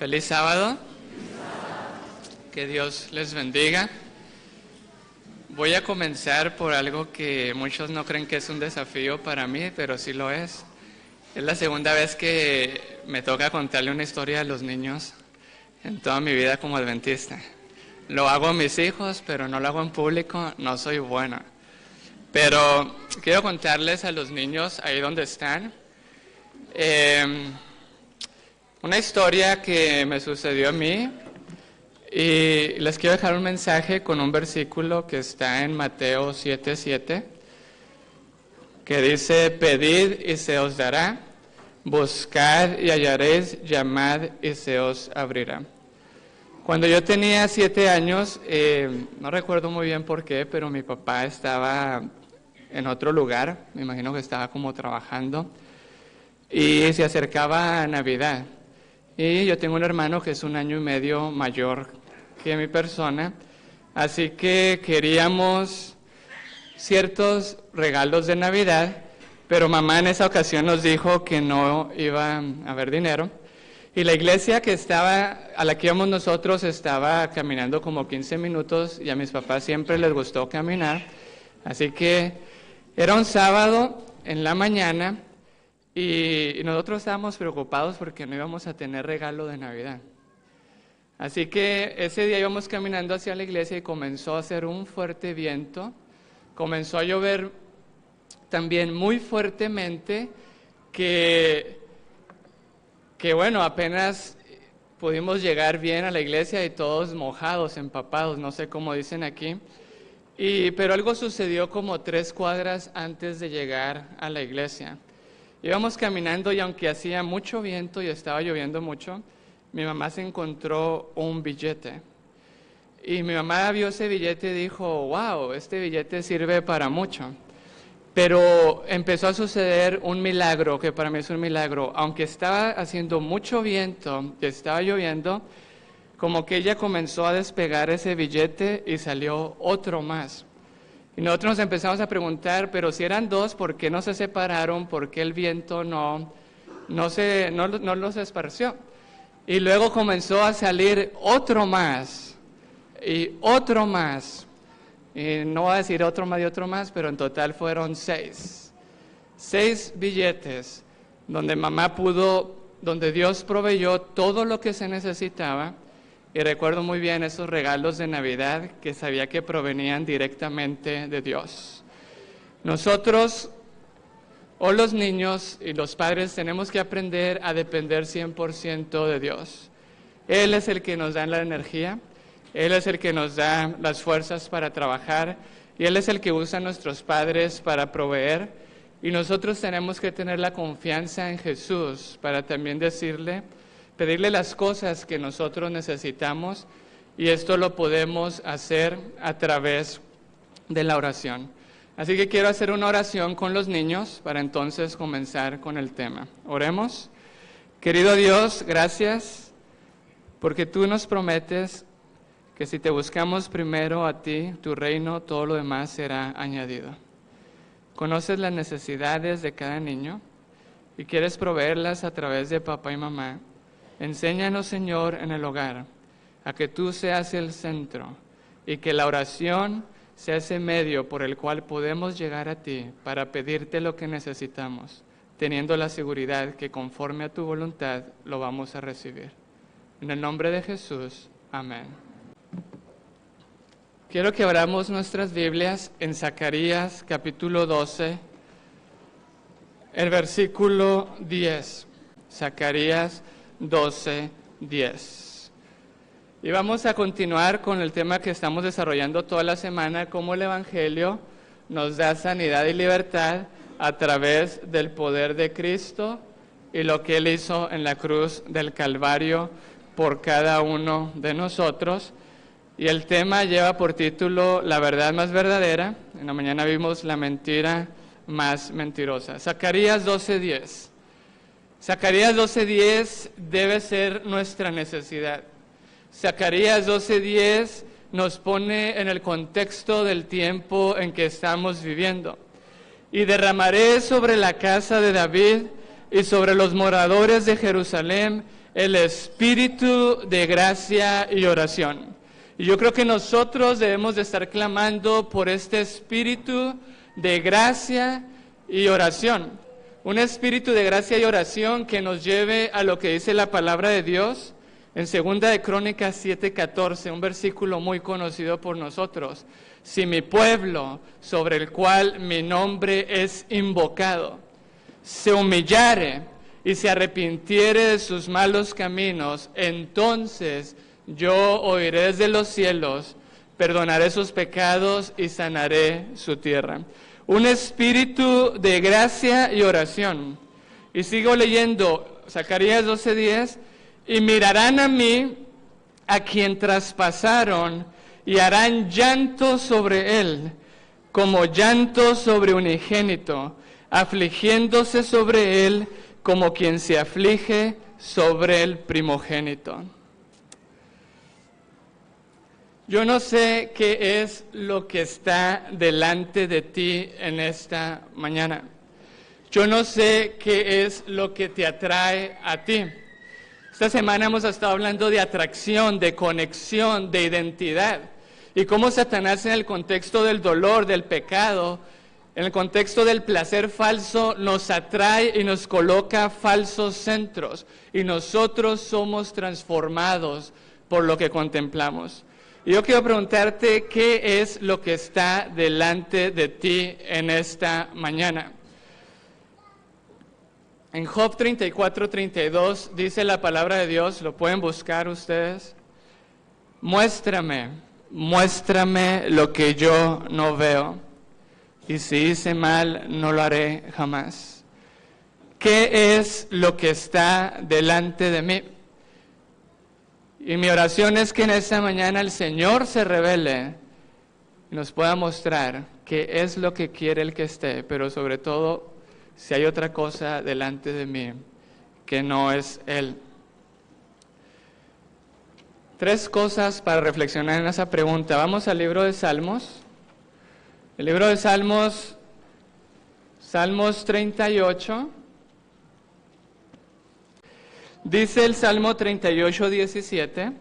Feliz sábado. Que Dios les bendiga. Voy a comenzar por algo que muchos no creen que es un desafío para mí, pero sí lo es. Es la segunda vez que me toca contarle una historia a los niños en toda mi vida como adventista. Lo hago a mis hijos, pero no lo hago en público, no soy buena. Pero quiero contarles a los niños ahí donde están una historia que me sucedió a mí. Y les quiero dejar un mensaje con un versículo que está en Mateo 7:7, que dice: pedid y se os dará, buscad y hallaréis, llamad y se os abrirá. Cuando yo tenía 7 años, no recuerdo muy bien por qué, pero mi papá estaba en otro lugar, me imagino que estaba como trabajando, y se acercaba a Navidad. Y yo tengo un hermano que es 1 año y medio mayor que mi persona, así que queríamos ciertos regalos de Navidad, pero mamá en esa ocasión nos dijo que no iba a haber dinero, y la iglesia a la que íbamos nosotros estaba caminando como 15 minutos, y a mis papás siempre les gustó caminar, así que era un sábado en la mañana, y nosotros estábamos preocupados porque no íbamos a tener regalo de Navidad. Así que ese día íbamos caminando hacia la iglesia y comenzó a hacer un fuerte viento, comenzó a llover también muy fuertemente, que bueno, apenas pudimos llegar bien a la iglesia y todos mojados, empapados, no sé cómo dicen aquí, pero algo sucedió como 3 cuadras antes de llegar a la iglesia. Íbamos caminando y aunque hacía mucho viento y estaba lloviendo mucho, mi mamá se encontró un billete. Y mi mamá vio ese billete y dijo: wow, este billete sirve para mucho. Pero empezó a suceder un milagro, que para mí es un milagro. Aunque estaba haciendo mucho viento y estaba lloviendo, como que ella comenzó a despegar ese billete y salió otro más. Y nosotros nos empezamos a preguntar, pero si eran 2, ¿por qué no se separaron? ¿Por qué el viento no los esparció? Y luego comenzó a salir otro más, y otro más. Y no voy a decir otro más y otro más, pero en total fueron 6. 6 billetes donde Dios proveyó todo lo que se necesitaba. Y recuerdo muy bien esos regalos de Navidad que sabía que provenían directamente de Dios. Nosotros, o los niños y los padres, tenemos que aprender a depender 100% de Dios. Él es el que nos da la energía, Él es el que nos da las fuerzas para trabajar, y Él es el que usa a nuestros padres para proveer. Y nosotros tenemos que tener la confianza en Jesús para también pedirle las cosas que nosotros necesitamos, y esto lo podemos hacer a través de la oración. Así que quiero hacer una oración con los niños para entonces comenzar con el tema. Oremos. Querido Dios, gracias porque tú nos prometes que si te buscamos primero a ti, tu reino, todo lo demás será añadido. Conoces las necesidades de cada niño y quieres proveerlas a través de papá y mamá. Enséñanos, Señor, en el hogar, a que tú seas el centro y que la oración sea ese medio por el cual podemos llegar a ti para pedirte lo que necesitamos, teniendo la seguridad que conforme a tu voluntad lo vamos a recibir. En el nombre de Jesús, amén. Quiero que abramos nuestras Biblias en Zacarías capítulo 12, el versículo 10. Zacarías 12:10. Y vamos a continuar con el tema que estamos desarrollando toda la semana, cómo el Evangelio nos da sanidad y libertad a través del poder de Cristo y lo que Él hizo en la cruz del Calvario por cada uno de nosotros. Y el tema lleva por título La verdad más verdadera. En la mañana vimos la mentira más mentirosa. Zacarías 12:10. Zacarías 12:10 debe ser nuestra necesidad. Zacarías 12:10 nos pone en el contexto del tiempo en que estamos viviendo. Y derramaré sobre la casa de David y sobre los moradores de Jerusalén el espíritu de gracia y oración. Y yo creo que nosotros debemos de estar clamando por este espíritu de gracia y oración. Un espíritu de gracia y oración que nos lleve a lo que dice la palabra de Dios en 2 de Crónicas 7:14, un versículo muy conocido por nosotros. Si mi pueblo, sobre el cual mi nombre es invocado, se humillare y se arrepintiere de sus malos caminos, entonces yo oiré desde los cielos, perdonaré sus pecados y sanaré su tierra. Un espíritu de gracia y oración. Y sigo leyendo Zacarías 12:10, y mirarán a mí, a quien traspasaron, y harán llanto sobre él, como llanto sobre unigénito, afligiéndose sobre él, como quien se aflige sobre el primogénito. Yo no sé qué es lo que está delante de ti en esta mañana. Yo no sé qué es lo que te atrae a ti. Esta semana hemos estado hablando de atracción, de conexión, de identidad. Y cómo Satanás en el contexto del dolor, del pecado, en el contexto del placer falso, nos atrae y nos coloca falsos centros. Y nosotros somos transformados por lo que contemplamos. Y yo quiero preguntarte, ¿qué es lo que está delante de ti en esta mañana? En Job 34:32 dice la palabra de Dios, lo pueden buscar ustedes. Muéstrame lo que yo no veo, y si hice mal, no lo haré jamás. ¿Qué es lo que está delante de mí? Y mi oración es que en esta mañana el Señor se revele y nos pueda mostrar qué es lo que quiere el que esté, pero sobre todo, si hay otra cosa delante de mí que no es Él. 3 cosas para reflexionar en esa pregunta. Vamos al libro de Salmos. El libro de Salmos, Salmos 38. Dice el Salmo 38:17,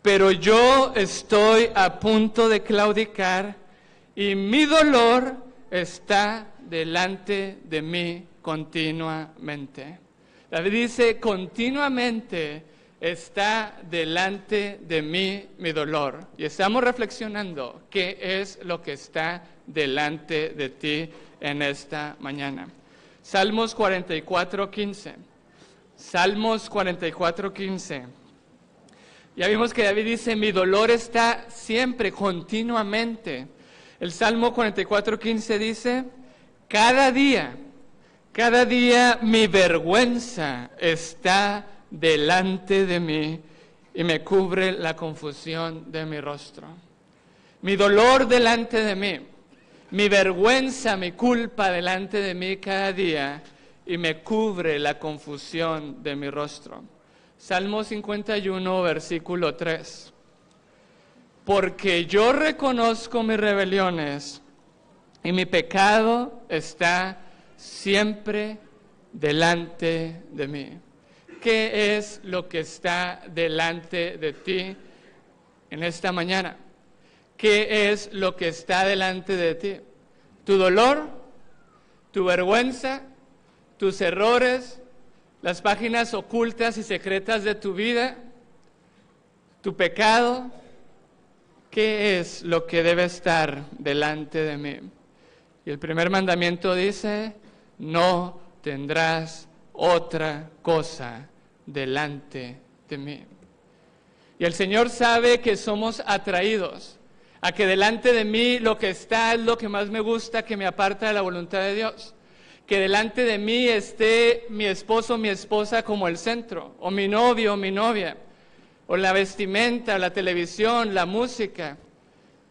pero yo estoy a punto de claudicar y mi dolor está delante de mí continuamente. David dice, continuamente está delante de mí mi dolor. Y estamos reflexionando qué es lo que está delante de ti en esta mañana. Salmos 44:15. Salmos 44:15. Ya vimos que David dice, mi dolor está siempre, continuamente. El Salmo 44:15 dice, cada día mi vergüenza está delante de mí y me cubre la confusión de mi rostro. Mi dolor delante de mí, mi vergüenza, mi culpa delante de mí cada día y me cubre la confusión de mi rostro. Salmo 51, versículo 3. Porque yo reconozco mis rebeliones y mi pecado está siempre delante de mí. ¿Qué es lo que está delante de ti en esta mañana? ¿Qué es lo que está delante de ti? ¿Tu dolor? ¿Tu vergüenza? ¿Tus errores? ¿Las páginas ocultas y secretas de tu vida? ¿Tu pecado? ¿Qué es lo que debe estar delante de mí? Y el primer mandamiento dice, no tendrás otra cosa delante de mí. Y el Señor sabe que somos atraídos a que delante de mí lo que está es lo que más me gusta, que me aparta de la voluntad de Dios. Que delante de mí esté mi esposo o mi esposa como el centro, o mi novio o mi novia, o la vestimenta, la televisión, la música,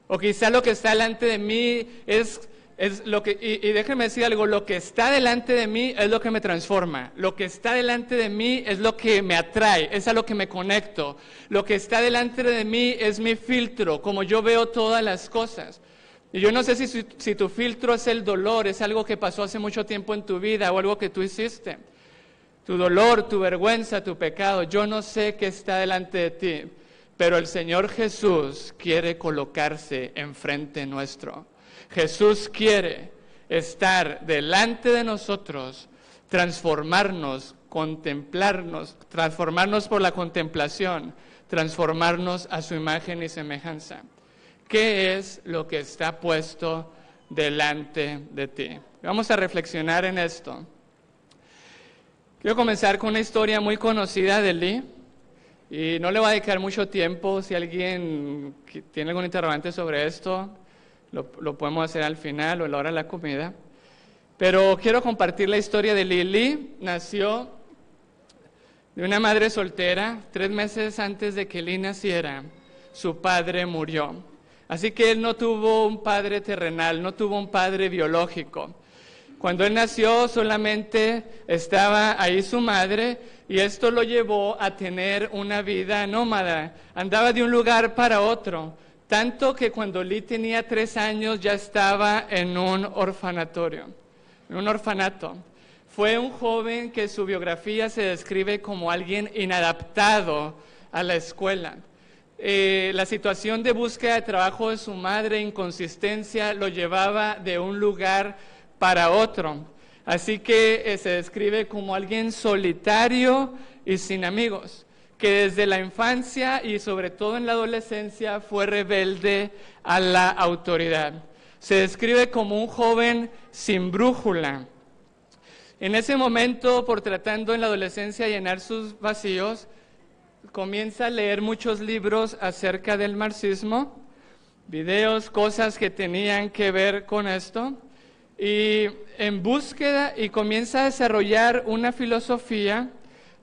o quizá lo que está delante de mí es lo que, y déjenme decir algo, lo que está delante de mí es lo que me transforma, lo que está delante de mí es lo que me atrae, es a lo que me conecto, lo que está delante de mí es mi filtro, como yo veo todas las cosas. Y yo no sé si tu filtro es el dolor, es algo que pasó hace mucho tiempo en tu vida o algo que tú hiciste. tu dolor, tu vergüenza, tu pecado. Yo no sé qué está delante de ti, pero el Señor Jesús quiere colocarse enfrente nuestro. Jesús quiere estar delante de nosotros, transformarnos, contemplarnos, transformarnos por la contemplación, transformarnos a su imagen y semejanza. ¿Qué es lo que está puesto delante de ti? Vamos a reflexionar en esto. Quiero comenzar con una historia muy conocida de Lee, y no le voy a dedicar mucho tiempo. Si alguien tiene algún interrogante sobre esto, lo podemos hacer al final o a la hora de la comida. Pero quiero compartir la historia de Lee. Lee nació de una madre soltera. 3 meses antes de que Lee naciera, su padre murió. Así que él no tuvo un padre terrenal, no tuvo un padre biológico. Cuando él nació solamente estaba ahí su madre, y esto lo llevó a tener una vida nómada. Andaba de un lugar para otro, tanto que cuando Lee tenía 3 años ya estaba en un orfanatorio, en un orfanato. Fue un joven que su biografía se describe como alguien inadaptado a la escuela. La situación de búsqueda de trabajo de su madre, inconsistencia, lo llevaba de un lugar para otro. Así que se describe como alguien solitario y sin amigos, que desde la infancia y sobre todo en la adolescencia fue rebelde a la autoridad. Se describe como un joven sin brújula. En ese momento, por tratando en la adolescencia de llenar sus vacíos, comienza a leer muchos libros acerca del marxismo, videos, cosas que tenían que ver con esto, y en búsqueda, y comienza a desarrollar una filosofía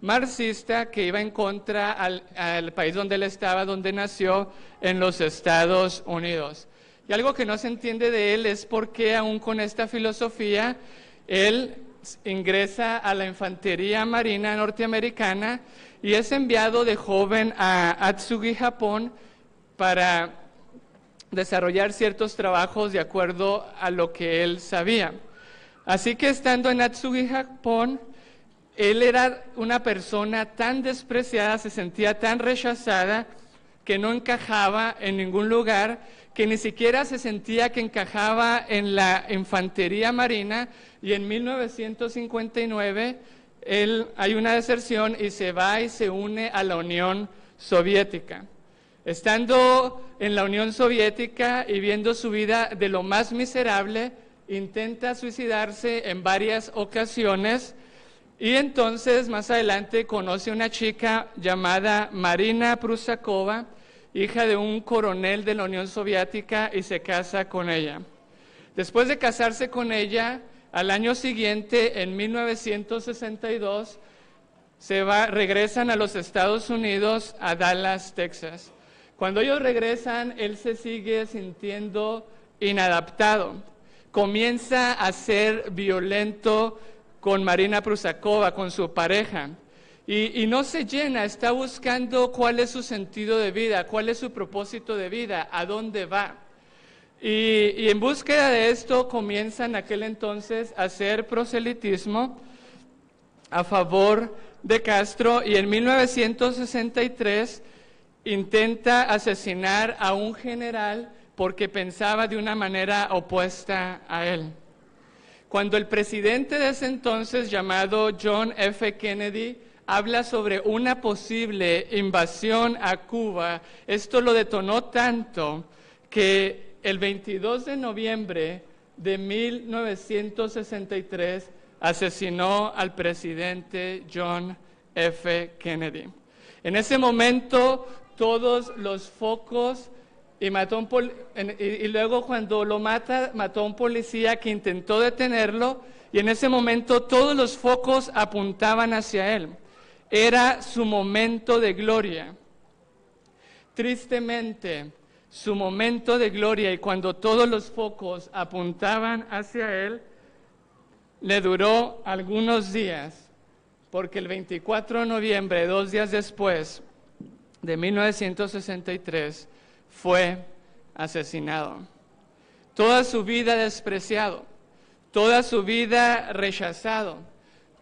marxista que iba en contra al país donde él estaba, donde nació, en los Estados Unidos. Y algo que no se entiende de él es por qué aún con esta filosofía él ingresa a la infantería marina norteamericana y es enviado de joven a Atsugi, Japón, para desarrollar ciertos trabajos de acuerdo a lo que él sabía. Así que estando en Atsugi, Japón, él era una persona tan despreciada, se sentía tan rechazada, que no encajaba en ningún lugar, que ni siquiera se sentía que encajaba en la infantería marina, y en 1959 hay una deserción y se va y se une a la Unión Soviética. Estando en la Unión Soviética y viendo su vida de lo más miserable, intenta suicidarse en varias ocasiones, y entonces más adelante conoce a una chica llamada Marina Prusakova, hija de un coronel de la Unión Soviética, y se casa con ella. Después de casarse con ella, al año siguiente, en 1962, regresan a los Estados Unidos, a Dallas, Texas. Cuando ellos regresan, él se sigue sintiendo inadaptado. Comienza a ser violento con Marina Prusakova, con su pareja. Y no se llena, está buscando cuál es su sentido de vida, cuál es su propósito de vida, a dónde va. Y en búsqueda de esto comienza en aquel entonces a hacer proselitismo a favor de Castro, y en 1963 intenta asesinar a un general porque pensaba de una manera opuesta a él. Cuando el presidente de ese entonces, llamado John F. Kennedy, habla sobre una posible invasión a Cuba, esto lo detonó tanto que el 22 de noviembre de 1963 asesinó al presidente John F. Kennedy. En ese momento todos los focos, y luego cuando lo mató a un policía que intentó detenerlo, y en ese momento todos los focos apuntaban hacia él. Era su momento de gloria. Tristemente, su momento de gloria, y cuando todos los focos apuntaban hacia él, le duró algunos días, porque el 24 de noviembre, 2 días después de 1963, fue asesinado. Toda su vida despreciado, toda su vida rechazado,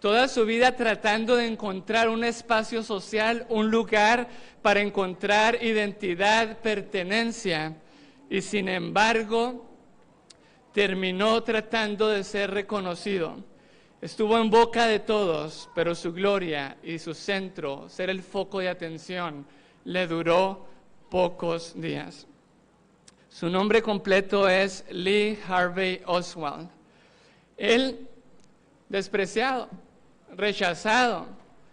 toda su vida tratando de encontrar un espacio social, un lugar para encontrar identidad, pertenencia, y sin embargo terminó tratando de ser reconocido. Estuvo en boca de todos, pero su gloria y su centro, ser el foco de atención, le duró pocos días. Su nombre completo es Lee Harvey Oswald. Él, despreciado, rechazado,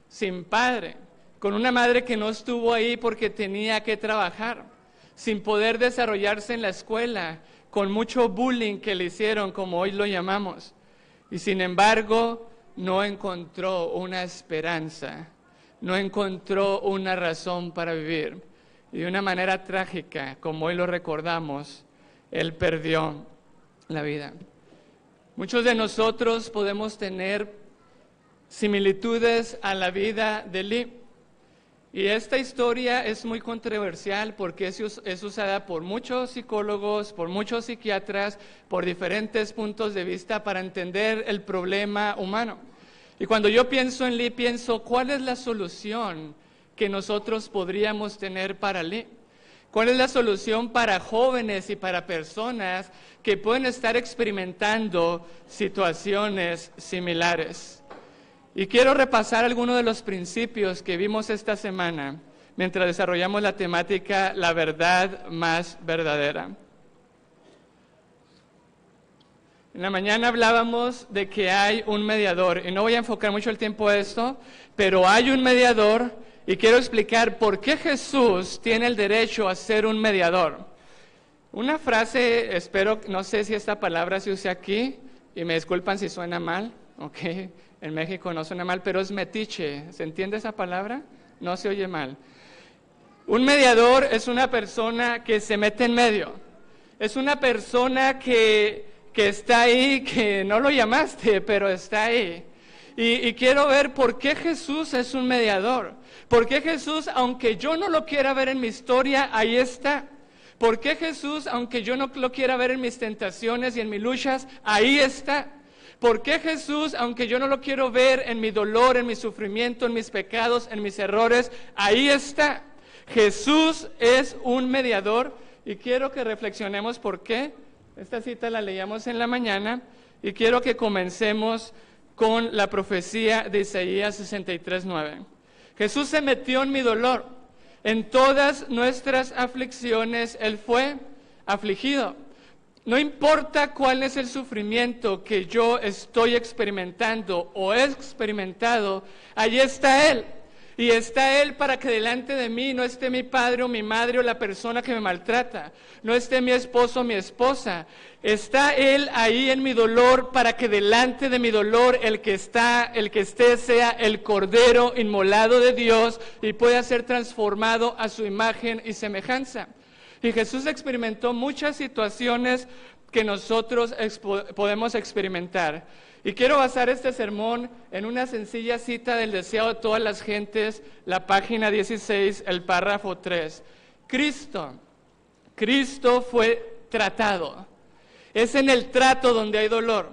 sin padre, con una madre que no estuvo ahí porque tenía que trabajar, sin poder desarrollarse en la escuela, con mucho bullying que le hicieron, como hoy lo llamamos. Y sin embargo, no encontró una esperanza, no encontró una razón para vivir. Y de una manera trágica, como hoy lo recordamos, él perdió la vida. Muchos de nosotros podemos tener similitudes a la vida de Lee. Y esta historia es muy controversial porque es usada por muchos psicólogos, por muchos psiquiatras, por diferentes puntos de vista para entender el problema humano. Y cuando yo pienso en Lee, pienso, ¿cuál es la solución que nosotros podríamos tener para Lee? ¿Cuál es la solución para jóvenes y para personas que pueden estar experimentando situaciones similares? Y quiero repasar algunos de los principios que vimos esta semana mientras desarrollamos la temática La verdad más verdadera. En la mañana hablábamos de que hay un mediador, y no voy a enfocar mucho el tiempo a esto, pero hay un mediador, y quiero explicar por qué Jesús tiene el derecho a ser un mediador. Una frase, no sé si esta palabra se usa aquí, y me disculpan si suena mal, ¿ok? En México no suena mal, pero es metiche. ¿Se entiende esa palabra? No se oye mal. Un mediador es una persona que se mete en medio. Es una persona que está ahí, que no lo llamaste, pero está ahí. Y quiero ver por qué Jesús es un mediador. ¿Por qué Jesús, aunque yo no lo quiera ver en mi historia, ahí está? ¿Por qué Jesús, aunque yo no lo quiera ver en mis tentaciones y en mis luchas, ahí está? ¿Por qué Jesús, aunque yo no lo quiero ver en mi dolor, en mi sufrimiento, en mis pecados, en mis errores, ahí está? Jesús es un mediador y quiero que reflexionemos por qué. Esta cita la leíamos en la mañana y quiero que comencemos con la profecía de Isaías 63:9. Jesús se metió en mi dolor. En todas nuestras aflicciones Él fue afligido. No importa cuál es el sufrimiento que yo estoy experimentando o he experimentado, allí está Él. Y está Él para que delante de mí no esté mi padre o mi madre o la persona que me maltrata. No esté mi esposo o mi esposa. Está Él ahí en mi dolor para que delante de mi dolor el que esté sea el Cordero inmolado de Dios y pueda ser transformado a su imagen y semejanza. Y Jesús experimentó muchas situaciones que nosotros podemos experimentar. Y quiero basar este sermón en una sencilla cita del deseado de todas las gentes, la página 16, el párrafo 3. Cristo fue tratado. Es en el trato donde hay dolor.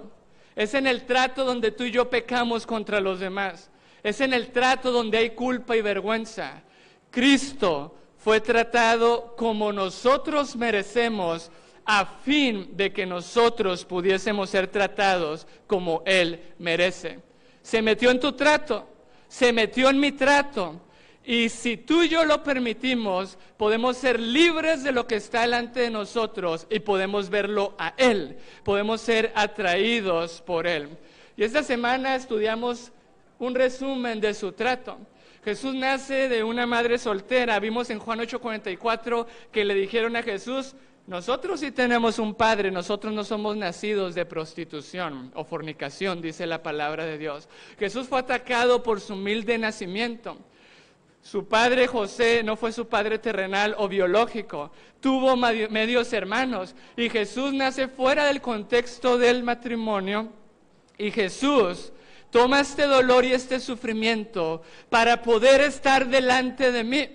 Es en el trato donde tú y yo pecamos contra los demás. Es en el trato donde hay culpa y vergüenza. Cristo fue tratado como nosotros merecemos a fin de que nosotros pudiésemos ser tratados como Él merece. Se metió en tu trato, se metió en mi trato. Y si tú y yo lo permitimos, podemos ser libres de lo que está delante de nosotros y podemos verlo a Él. Podemos ser atraídos por Él. Y esta semana estudiamos un resumen de su trato. Jesús nace de una madre soltera. Vimos en Juan 8:44 que le dijeron a Jesús, nosotros sí tenemos un padre, nosotros no somos nacidos de prostitución o fornicación, dice la palabra de Dios. Jesús fue atacado por su humilde nacimiento. Su padre José no fue su padre terrenal o biológico, tuvo medios hermanos y Jesús nace fuera del contexto del matrimonio y Jesús toma este dolor y este sufrimiento para poder estar delante de mí.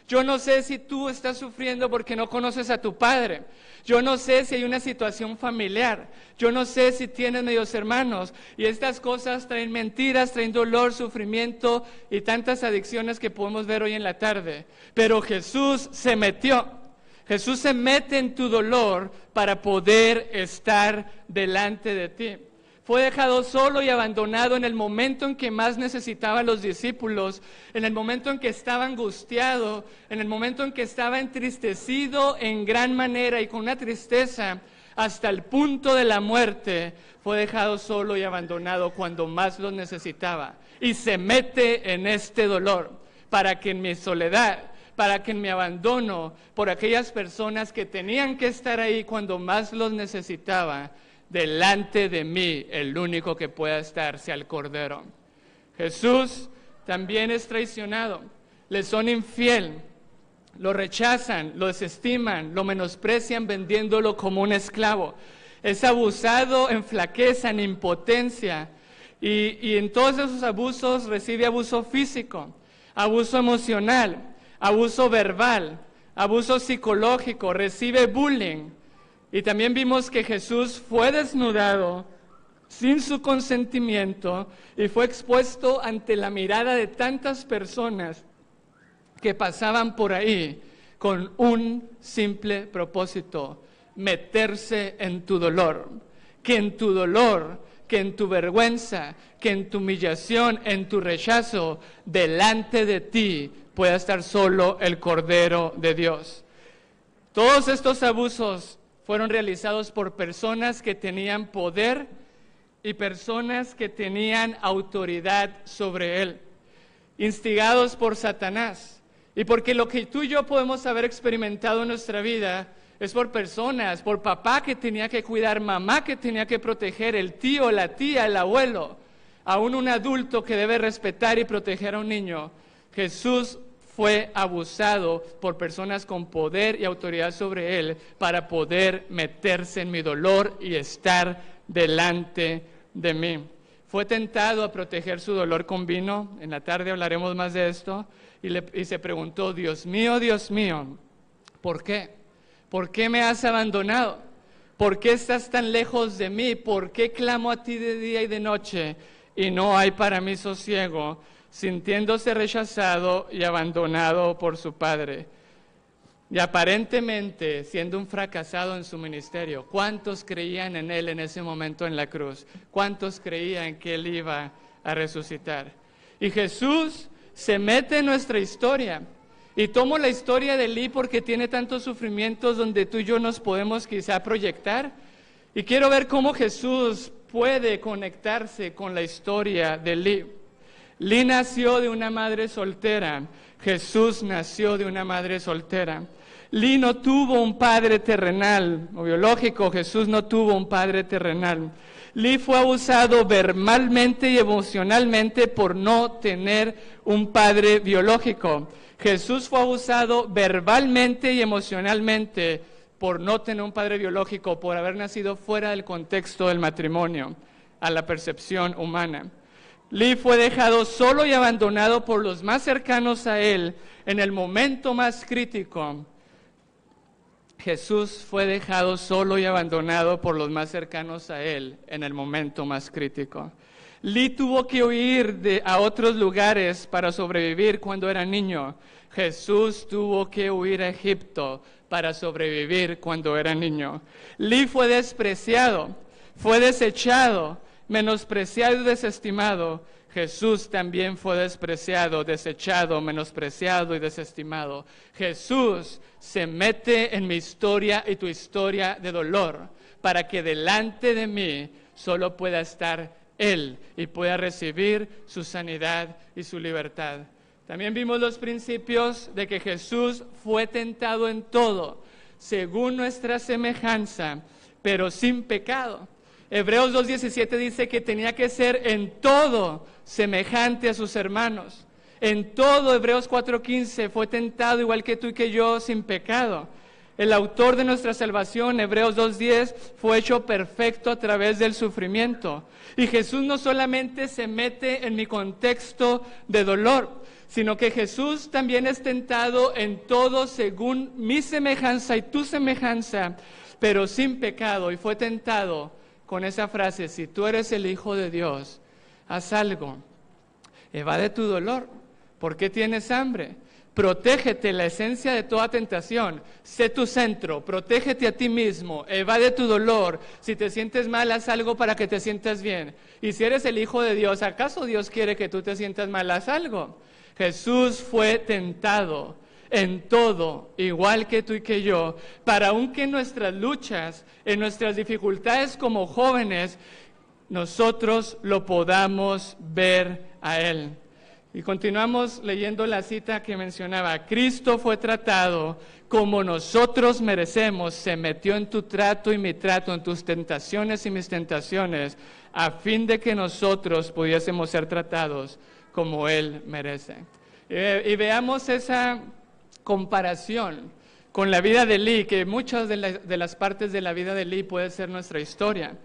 Yo no sé si tú estás sufriendo porque no conoces a tu padre. Yo no sé si hay una situación familiar. Yo no sé si tienes medios hermanos. Y estas cosas traen mentiras, traen dolor, sufrimiento y tantas adicciones que podemos ver hoy en la tarde. Pero Jesús se metió. Jesús se mete en tu dolor para poder estar delante de ti. Fue dejado solo y abandonado en el momento en que más necesitaban los discípulos, en el momento en que estaba angustiado, en el momento en que estaba entristecido en gran manera y con una tristeza hasta el punto de la muerte. Fue dejado solo y abandonado cuando más los necesitaba. Y se mete en este dolor para que en mi soledad, para que en mi abandono, por aquellas personas que tenían que estar ahí cuando más los necesitaba, delante de mí, el único que pueda estar sea el Cordero. Jesús también es traicionado, le son infiel, lo rechazan, lo desestiman, lo menosprecian vendiéndolo como un esclavo. Es abusado en flaqueza, en impotencia, y en todos esos abusos recibe abuso físico, abuso emocional, abuso verbal, abuso psicológico, recibe bullying. Y también vimos que Jesús fue desnudado sin su consentimiento y fue expuesto ante la mirada de tantas personas que pasaban por ahí con un simple propósito: meterse en tu dolor. Que en tu dolor, que en tu vergüenza, que en tu humillación, en tu rechazo, delante de ti pueda estar solo el Cordero de Dios. Todos estos abusos fueron realizados por personas que tenían poder y personas que tenían autoridad sobre él, instigados por Satanás. Y porque lo que tú y yo podemos haber experimentado en nuestra vida es por personas, por papá que tenía que cuidar, mamá que tenía que proteger, el tío, la tía, el abuelo, aún un adulto que debe respetar y proteger a un niño. Jesús fue abusado por personas con poder y autoridad sobre él para poder meterse en mi dolor y estar delante de mí. Fue tentado a proteger su dolor con vino. En la tarde hablaremos más de esto. Y se preguntó: Dios mío, ¿por qué? ¿Por qué me has abandonado? ¿Por qué estás tan lejos de mí? ¿Por qué clamo a ti de día y de noche y no hay para mí sosiego? Sintiéndose rechazado y abandonado por su padre. Y aparentemente siendo un fracasado en su ministerio. ¿Cuántos creían en él en ese momento en la cruz? ¿Cuántos creían que él iba a resucitar? Y Jesús se mete en nuestra historia. Y tomo la historia de Lee porque tiene tantos sufrimientos donde tú y yo nos podemos quizá proyectar. Y quiero ver cómo Jesús puede conectarse con la historia de Lee. Lee nació de una madre soltera. Jesús nació de una madre soltera. Lee no tuvo un padre terrenal o biológico. Jesús no tuvo un padre terrenal. Lee fue abusado verbalmente y emocionalmente por no tener un padre biológico. Jesús fue abusado verbalmente y emocionalmente por no tener un padre biológico, por haber nacido fuera del contexto del matrimonio, a la percepción humana. Lee fue dejado solo y abandonado por los más cercanos a él en el momento más crítico. Jesús fue dejado solo y abandonado por los más cercanos a él en el momento más crítico. Lee tuvo que huir a otros lugares para sobrevivir cuando era niño. Jesús tuvo que huir a Egipto para sobrevivir cuando era niño. Lee fue despreciado, fue desechado, menospreciado y desestimado. Jesús también fue despreciado, desechado, menospreciado y desestimado. Jesús se mete en mi historia y tu historia de dolor para que delante de mí solo pueda estar Él y pueda recibir su sanidad y su libertad. También vimos los principios de que Jesús fue tentado en todo, según nuestra semejanza, pero sin pecado. Hebreos 2:17 dice que tenía que ser en todo semejante a sus hermanos. En todo, Hebreos 4:15, fue tentado igual que tú y que yo, sin pecado. El autor de nuestra salvación, Hebreos 2:10, fue hecho perfecto a través del sufrimiento. Y Jesús no solamente se mete en mi contexto de dolor, sino que Jesús también es tentado en todo según mi semejanza y tu semejanza, pero sin pecado. Y fue tentado con esa frase: si tú eres el Hijo de Dios, haz algo. Evade tu dolor. ¿Por qué tienes hambre? Protégete, la esencia de toda tentación. Sé tu centro, protégete a ti mismo, evade tu dolor. Si te sientes mal, haz algo para que te sientas bien. Y si eres el Hijo de Dios, ¿acaso Dios quiere que tú te sientas mal? Haz algo. Jesús fue tentado en todo, igual que tú y que yo, para aunque en nuestras luchas, en nuestras dificultades como jóvenes, nosotros lo podamos ver a Él. Y continuamos leyendo la cita que mencionaba: Cristo fue tratado como nosotros merecemos, se metió en tu trato y mi trato, en tus tentaciones y mis tentaciones, a fin de que nosotros pudiésemos ser tratados como Él merece. Y veamos esa comparación con la vida de Lee, que muchas de las partes de la vida de Lee puede ser nuestra historia.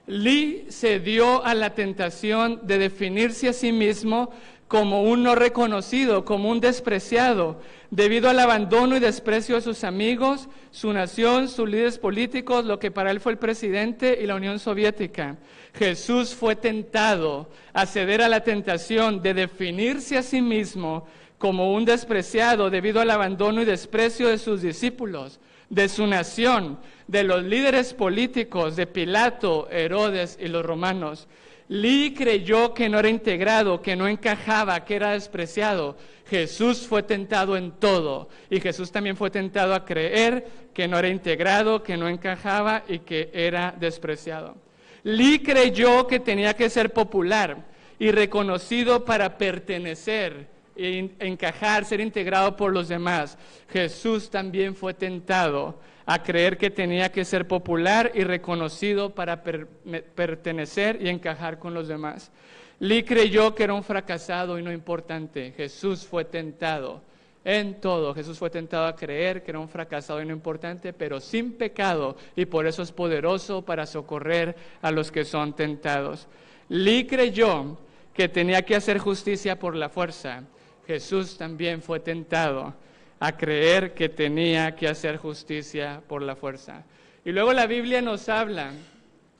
Lee se dio a la tentación de definirse a sí mismo como un no reconocido, como un despreciado, debido al abandono y desprecio de sus amigos, su nación, sus líderes políticos, lo que para él fue el presidente y la Unión Soviética. Jesús fue tentado a ceder a la tentación de definirse a sí mismo como un despreciado debido al abandono y desprecio de sus discípulos, de su nación, de los líderes políticos, de Pilato, Herodes y los romanos. Lee creyó que no era integrado, que no encajaba, que era despreciado. Jesús fue tentado en todo, y Jesús también fue tentado a creer que no era integrado, que no encajaba y que era despreciado. Lee creyó que tenía que ser popular y reconocido para pertenecer, encajar, ser integrado por los demás. Jesús también fue tentado a creer que tenía que ser popular y reconocido para pertenecer y encajar con los demás. Lee creyó que era un fracasado y no importante. Jesús fue tentado en todo. Jesús fue tentado a creer que era un fracasado y no importante, pero sin pecado, y por eso es poderoso para socorrer a los que son tentados. Lee creyó que tenía que hacer justicia por la fuerza. Jesús también fue tentado a creer que tenía que hacer justicia por la fuerza. Y luego la Biblia nos habla,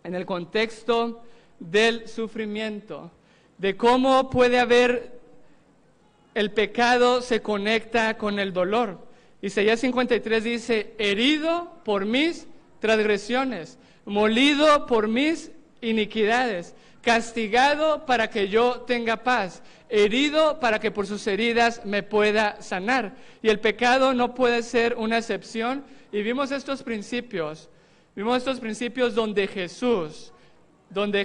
en el contexto del sufrimiento, de cómo puede haber el pecado se conecta con el dolor. Isaías 53 dice: herido por mis transgresiones, molido por mis iniquidades, castigado para que yo tenga paz, herido para que por sus heridas me pueda sanar. Y el pecado no puede ser una excepción. Y vimos estos principios donde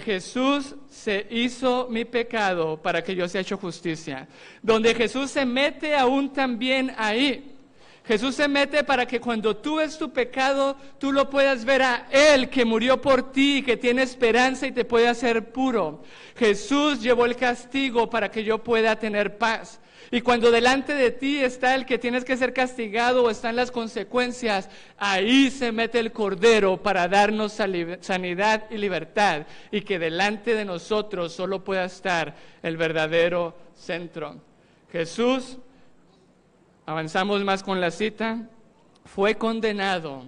Jesús se hizo mi pecado para que yo sea hecho justicia, donde Jesús se mete aún también ahí. Jesús se mete para que cuando tú ves tu pecado, tú lo puedas ver a Él que murió por ti, que tiene esperanza y te puede hacer puro. Jesús llevó el castigo para que yo pueda tener paz. Y cuando delante de ti está el que tienes que ser castigado o están las consecuencias, ahí se mete el Cordero para darnos sanidad y libertad, y que delante de nosotros solo pueda estar el verdadero centro. Jesús, avanzamos más con la cita, fue condenado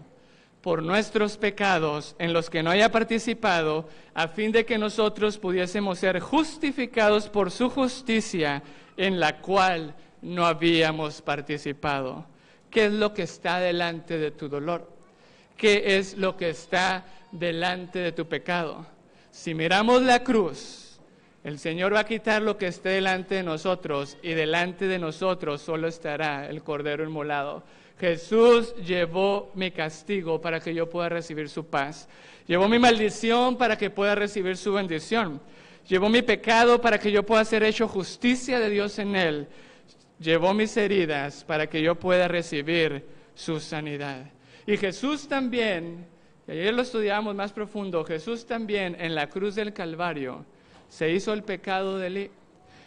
por nuestros pecados en los que no haya participado, a fin de que nosotros pudiésemos ser justificados por su justicia, en la cual no habíamos participado. ¿Qué es lo que está delante de tu dolor? ¿Qué es lo que está delante de tu pecado? Si miramos la cruz, el Señor va a quitar lo que esté delante de nosotros, y delante de nosotros solo estará el Cordero inmolado. Jesús llevó mi castigo para que yo pueda recibir su paz. Llevó mi maldición para que pueda recibir su bendición. Llevó mi pecado para que yo pueda ser hecho justicia de Dios en Él. Llevó mis heridas para que yo pueda recibir su sanidad. Y Jesús también, y ayer lo estudiamos más profundo, Jesús también en la cruz del Calvario se hizo el pecado de Lee,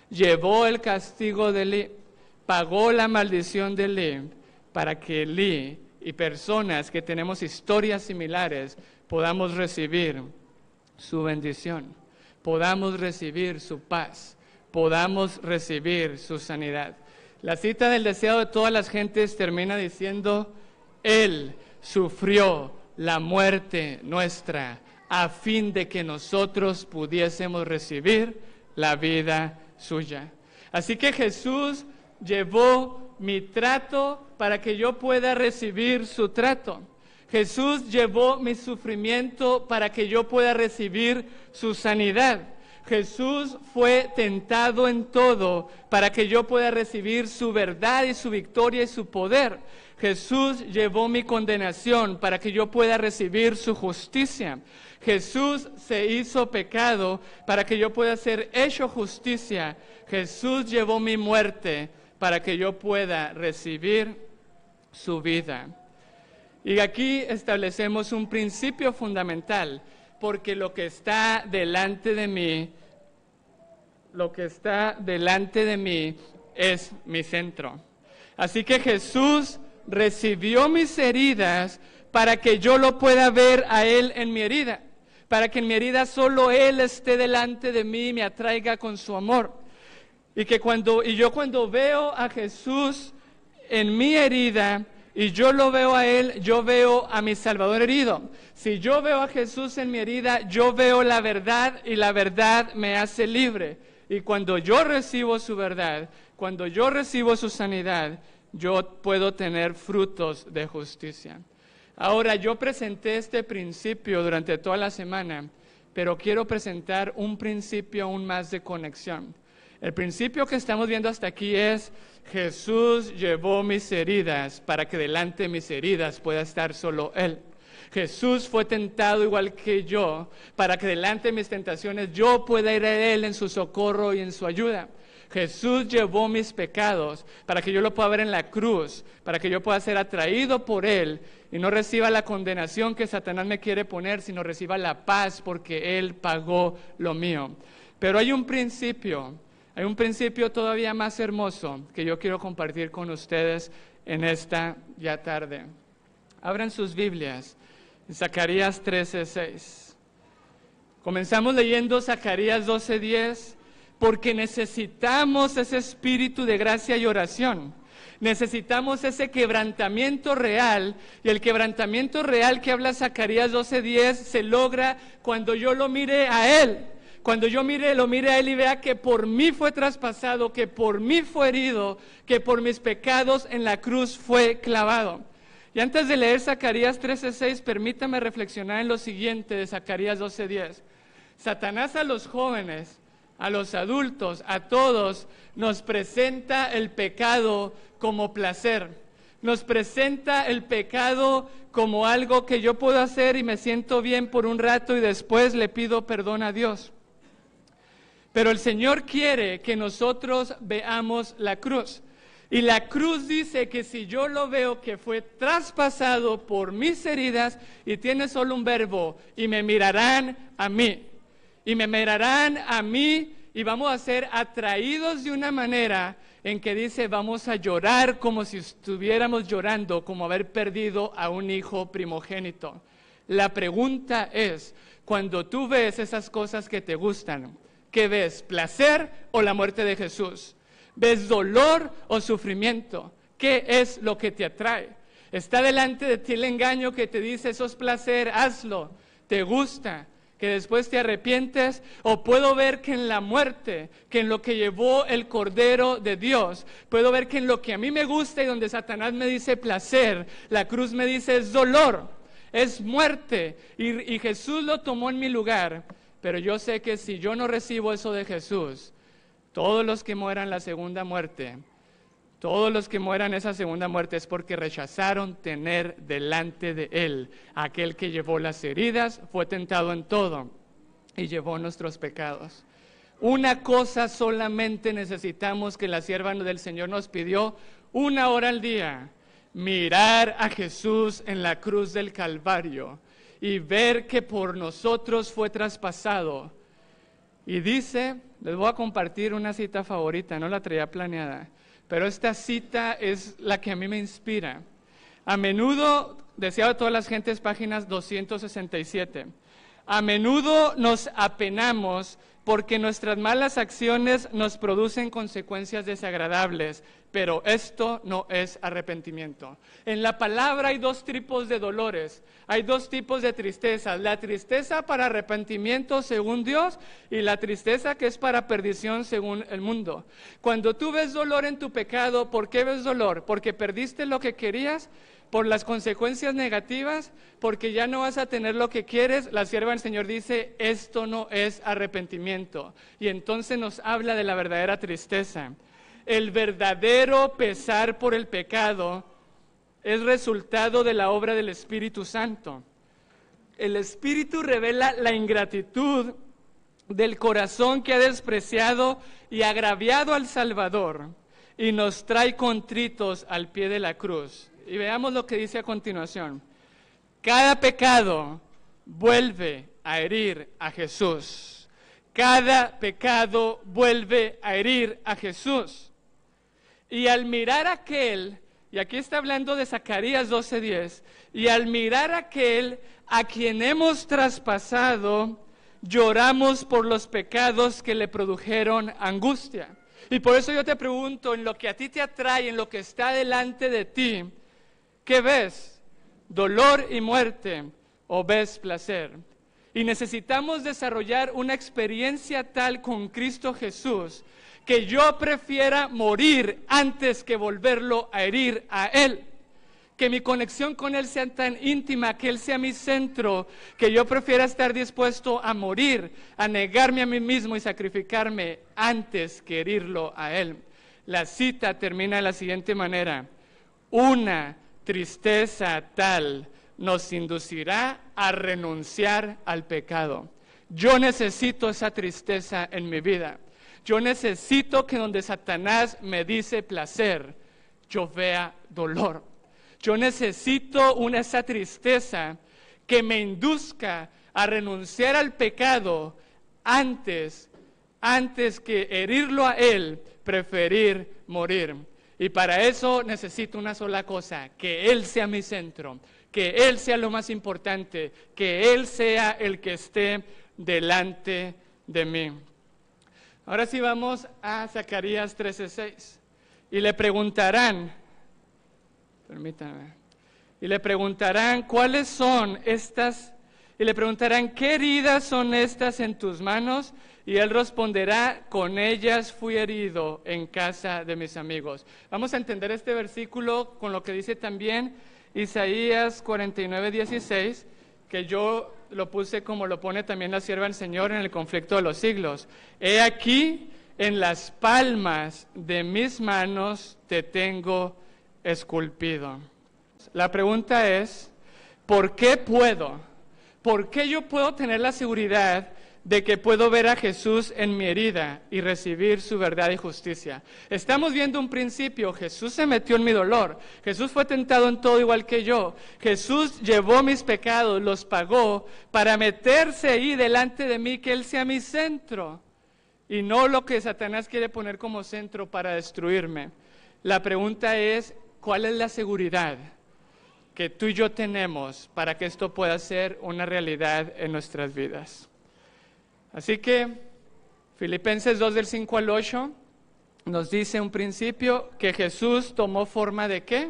llevó el castigo de Lee, pagó la maldición de Lee, para que Lee y personas que tenemos historias similares podamos recibir su bendición, podamos recibir su paz, podamos recibir su sanidad. La cita del deseo de todas las gentes termina diciendo: Él sufrió la muerte nuestra a fin de que nosotros pudiésemos recibir la vida suya. Así que Jesús llevó mi trato para que yo pueda recibir su trato. Jesús llevó mi sufrimiento para que yo pueda recibir su sanidad. Jesús fue tentado en todo para que yo pueda recibir su verdad y su victoria y su poder. Jesús llevó mi condenación para que yo pueda recibir su justicia. Jesús se hizo pecado para que yo pueda ser hecho justicia. Jesús llevó mi muerte para que yo pueda recibir su vida. Y aquí establecemos un principio fundamental, porque lo que está delante de mí es mi centro. Así que Jesús recibió mis heridas para que yo lo pueda ver a Él en mi herida, para que en mi herida solo Él esté delante de mí y me atraiga con su amor. Y yo cuando veo a Jesús en mi herida y yo lo veo a Él, yo veo a mi Salvador herido. Si yo veo a Jesús en mi herida, yo veo la verdad y la verdad me hace libre. Y cuando yo recibo su verdad, cuando yo recibo su sanidad, yo puedo tener frutos de justicia. Ahora, yo presenté este principio durante toda la semana, pero quiero presentar un principio aún más de conexión. El principio que estamos viendo hasta aquí es: Jesús llevó mis heridas para que delante de mis heridas pueda estar solo Él. Jesús fue tentado igual que yo para que delante de mis tentaciones yo pueda ir a Él en su socorro y en su ayuda. Jesús llevó mis pecados para que yo lo pueda ver en la cruz, para que yo pueda ser atraído por Él y no reciba la condenación que Satanás me quiere poner, sino reciba la paz porque Él pagó lo mío. Pero hay un principio todavía más hermoso que yo quiero compartir con ustedes en esta ya tarde. Abran sus Biblias en Zacarías 13:6. Comenzamos leyendo Zacarías 12:10 porque necesitamos ese espíritu de gracia y oración. Necesitamos ese quebrantamiento real, y el quebrantamiento real que habla Zacarías 12:10 se logra cuando yo lo mire a Él. Cuando yo lo mire a Él y vea que por mí fue traspasado, que por mí fue herido, que por mis pecados en la cruz fue clavado. Y antes de leer Zacarías 13:6, permítame reflexionar en lo siguiente de Zacarías 12:10. Satanás a los jóvenes, a los adultos, a todos, nos presenta el pecado como placer. Nos presenta el pecado como algo que yo puedo hacer y me siento bien por un rato y después le pido perdón a Dios. Pero el Señor quiere que nosotros veamos la cruz. Y la cruz dice que si yo lo veo que fue traspasado por mis heridas, y tiene solo un verbo: y me mirarán a mí. Y me mirarán a mí y vamos a ser atraídos de una manera en que dice: vamos a llorar como si estuviéramos llorando, como haber perdido a un hijo primogénito. La pregunta es, cuando tú ves esas cosas que te gustan, ¿qué ves? ¿Placer o la muerte de Jesús? ¿Ves dolor o sufrimiento? ¿Qué es lo que te atrae? ¿Está delante de ti el engaño que te dice: eso es placer, hazlo, te gusta, que después te arrepientes? ¿O puedo ver que en la muerte, que en lo que llevó el Cordero de Dios, puedo ver que en lo que a mí me gusta y donde Satanás me dice placer, la cruz me dice es dolor, es muerte, y Jesús lo tomó en mi lugar? Pero yo sé que si yo no recibo eso de Jesús, todos los que mueran la segunda muerte, todos los que mueran esa segunda muerte es porque rechazaron tener delante de Él aquel que llevó las heridas, fue tentado en todo y llevó nuestros pecados. Una cosa solamente necesitamos que la sierva del Señor nos pidió: 1 hora al día, mirar a Jesús en la cruz del Calvario y ver que por nosotros fue traspasado. Y dice, les voy a compartir una cita favorita, no la traía planeada, pero esta cita es la que a mí me inspira. A menudo, deseado de todas las gentes, páginas 267. A menudo nos apenamos porque nuestras malas acciones nos producen consecuencias desagradables, pero esto no es arrepentimiento. En la palabra hay dos tipos de dolores, hay dos tipos de tristezas, la tristeza para arrepentimiento según Dios y la tristeza que es para perdición según el mundo. Cuando tú ves dolor en tu pecado, ¿por qué ves dolor? ¿Porque perdiste lo que querías? ¿Por las consecuencias negativas? ¿Porque ya no vas a tener lo que quieres? La sierva del Señor dice, esto no es arrepentimiento. Y entonces nos habla de la verdadera tristeza. El verdadero pesar por el pecado es resultado de la obra del Espíritu Santo. El Espíritu revela la ingratitud del corazón que ha despreciado y agraviado al Salvador y nos trae contritos al pie de la cruz. Y veamos lo que dice a continuación. Cada pecado vuelve a herir a Jesús. Cada pecado vuelve a herir a Jesús. Y al mirar a aquel, y aquí está hablando de Zacarías 12:10, y al mirar a aquel a quien hemos traspasado, lloramos por los pecados que le produjeron angustia. Y por eso yo te pregunto, en lo que a ti te atrae, en lo que está delante de ti, ¿qué ves? ¿Dolor y muerte o ves placer? Y necesitamos desarrollar una experiencia tal con Cristo Jesús que yo prefiera morir antes que volverlo a herir a Él. Que mi conexión con Él sea tan íntima, que Él sea mi centro, que yo prefiera estar dispuesto a morir, a negarme a mí mismo y sacrificarme antes que herirlo a Él. La cita termina de la siguiente manera. Una tristeza tal nos inducirá a renunciar al pecado. Yo necesito esa tristeza en mi vida. Yo necesito que donde Satanás me dice placer, yo vea dolor. Yo necesito esa tristeza que me induzca a renunciar al pecado antes que herirlo a Él, preferir morir. Y para eso necesito una sola cosa, que Él sea mi centro, que Él sea lo más importante, que Él sea el que esté delante de mí. Ahora sí vamos a Zacarías 13:6. Y le preguntarán, permítanme, y le preguntarán, ¿cuáles son estas? Y le preguntarán, ¿qué heridas son estas en tus manos? Y él responderá, con ellas fui herido en casa de mis amigos. Vamos a entender este versículo con lo que dice también Isaías 49:16, que yo lo puse como lo pone también la sierva del Señor en el conflicto de los siglos. He aquí, en las palmas de mis manos te tengo esculpido. La pregunta es, ¿por qué puedo? ¿Por qué yo puedo tener la seguridad de que puedo ver a Jesús en mi herida y recibir su verdad y justicia? Estamos viendo un principio. Jesús se metió en mi dolor. Jesús fue tentado en todo igual que yo. Jesús llevó mis pecados, los pagó para meterse ahí delante de mí, que Él sea mi centro y no lo que Satanás quiere poner como centro para destruirme. La pregunta es, ¿cuál es la seguridad que tú y yo tenemos para que esto pueda ser una realidad en nuestras vidas? Así que Filipenses 2 del 5 al 8 nos dice un principio que Jesús tomó forma de ¿qué?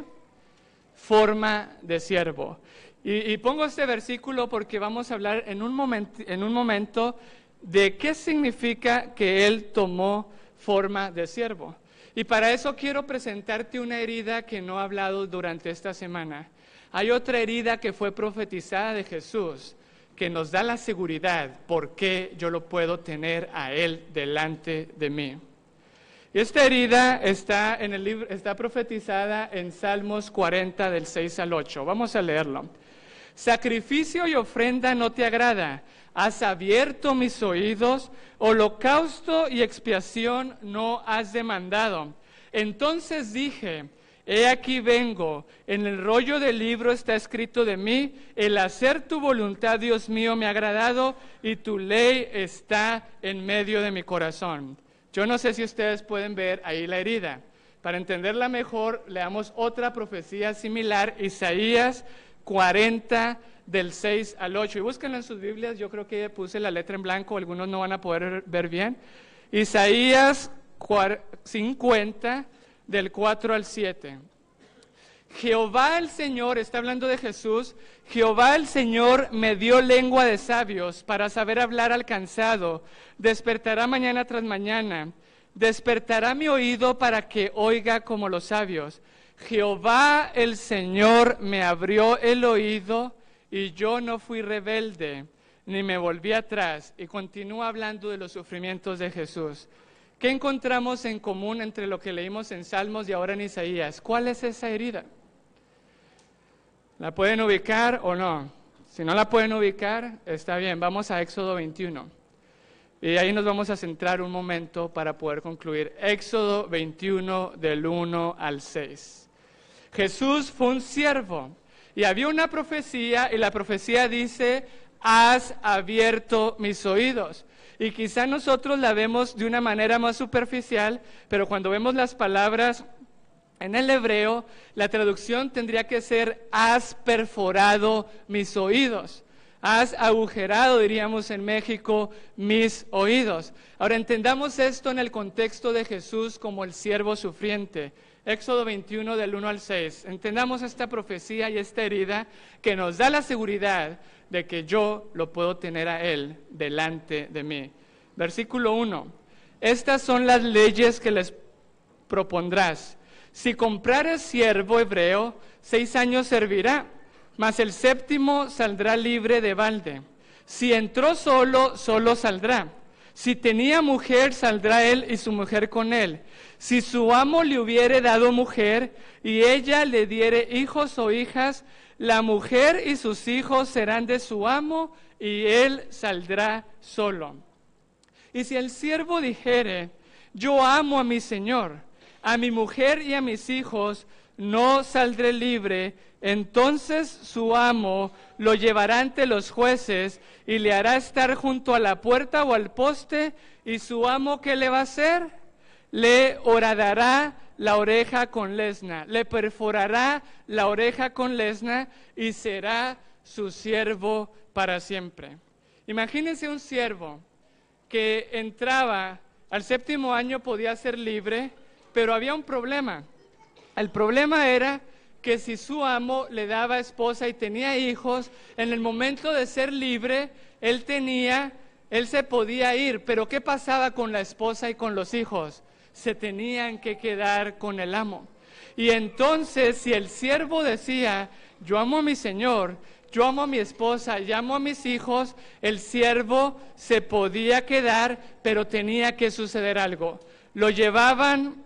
Forma de siervo. Y pongo este versículo porque vamos a hablar en un momento de qué significa que Él tomó forma de siervo. Y para eso quiero presentarte una herida que no he hablado durante esta semana. Hay otra herida que fue profetizada de Jesús, que nos da la seguridad por qué yo lo puedo tener a Él delante de mí. Y esta herida está en el libro, está profetizada en Salmos 40 del 6 al 8. Vamos a leerlo. Sacrificio y ofrenda no te agrada, has abierto mis oídos, holocausto y expiación no has demandado. Entonces dije, he aquí vengo, en el rollo del libro está escrito de mí, el hacer tu voluntad, Dios mío, me ha agradado, y tu ley está en medio de mi corazón. Yo no sé si ustedes pueden ver ahí la herida, Para entenderla mejor, leamos otra profecía similar, Isaías 40, del 6 al 8. Y búsquenlo en sus Biblias, yo creo que puse la letra en blanco, algunos no van a poder ver bien. Isaías 50, del 4 al 7. Jehová el Señor, está hablando de Jesús, Jehová el Señor me dio lengua de sabios para saber hablar al cansado. Despertará mañana tras mañana. Despertará mi oído para que oiga como los sabios. Jehová el Señor me abrió el oído y yo no fui rebelde, ni me volví atrás. Y continúa hablando de los sufrimientos de Jesús. ¿Qué encontramos en común entre lo que leímos en Salmos y ahora en Isaías? ¿Cuál es esa herida? ¿La pueden ubicar o no? Si no la pueden ubicar, está bien, vamos a Éxodo 21. Y ahí nos vamos a centrar un momento para poder concluir. Éxodo 21, del 1 al 6. Jesús fue un siervo y había una profecía y la profecía dice, has abierto mis oídos. Y quizá nosotros la vemos de una manera más superficial, pero cuando vemos las palabras en el hebreo, la traducción tendría que ser, has perforado mis oídos. Has agujerado, diríamos en México, mis oídos. Ahora entendamos esto en el contexto de Jesús como el siervo sufriente. Éxodo 21 del 1 al 6. Entendamos esta profecía y esta herida que nos da la seguridad de que yo lo puedo tener a Él delante de mí. Versículo 1. Estas son las leyes que les propondrás. Si comprares siervo hebreo, 6 años servirá, mas el 7º saldrá libre de balde. Si entró solo, solo saldrá. Si tenía mujer, saldrá él y su mujer con él. Si su amo le hubiere dado mujer, y ella le diere hijos o hijas, la mujer y sus hijos serán de su amo, y él saldrá solo. Y si el siervo dijere, yo amo a mi señor, a mi mujer y a mis hijos, no saldré libre, entonces su amo lo llevará ante los jueces y le hará estar junto a la puerta o al poste, y su amo, ¿qué le va a hacer? Le horadará la oreja con lesna, le perforará la oreja con lesna y será su siervo para siempre. Imagínense un siervo que entraba al 7º año, podía ser libre, pero había un problema. El problema era que si su amo le daba esposa y tenía hijos, en el momento de ser libre, él se podía ir. Pero ¿qué pasaba con la esposa y con los hijos? Se tenían que quedar con el amo. Y entonces, si el siervo decía, yo amo a mi señor, yo amo a mi esposa, yo amo a mis hijos, el siervo se podía quedar, pero tenía que suceder algo. Lo llevaban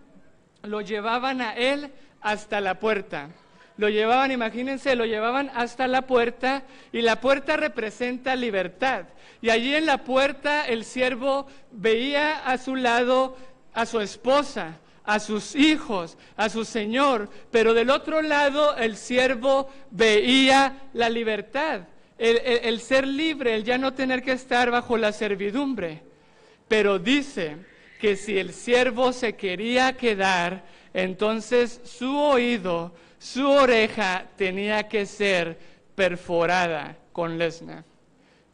a él hasta la puerta. Lo llevaban hasta la puerta, y la puerta representa libertad. Y allí en la puerta el siervo veía a su lado a su esposa, a sus hijos, a su señor, pero del otro lado el siervo veía la libertad, el ser libre, el ya no tener que estar bajo la servidumbre. Pero dice que si el siervo se quería quedar, entonces su oído, su oreja tenía que ser perforada con lesna.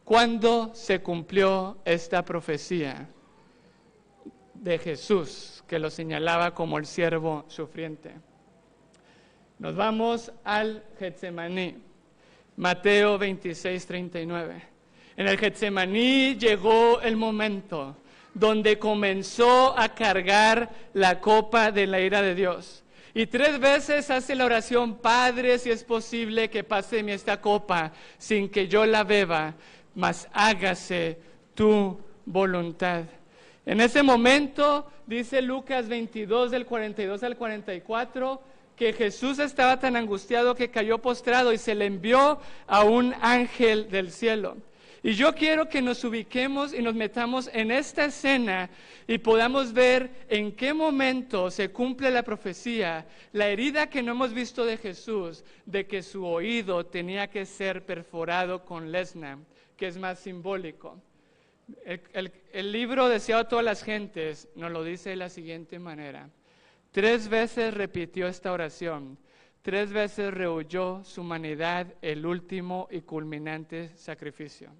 ¿Cuándo se cumplió esta profecía de Jesús, que lo señalaba como el siervo sufriente? Nos vamos al Getsemaní, Mateo 26, 39. En el Getsemaní llegó el momento donde comenzó a cargar la copa de la ira de Dios. Y 3 veces hace la oración, Padre, si es posible que pase de mí esta copa sin que yo la beba, mas hágase tu voluntad. En ese momento, dice Lucas 22, del 42 al 44, que Jesús estaba tan angustiado que cayó postrado y se le envió a un ángel del cielo. Y yo quiero que nos ubiquemos y nos metamos en esta escena y podamos ver en qué momento se cumple la profecía, la herida que no hemos visto de Jesús, de que su oído tenía que ser perforado con lesna, que es más simbólico. El libro Deseado a todas las gentes nos lo dice de la siguiente manera. 3 veces repitió esta oración. 3 veces rehuyó su humanidad, el último y culminante sacrificio.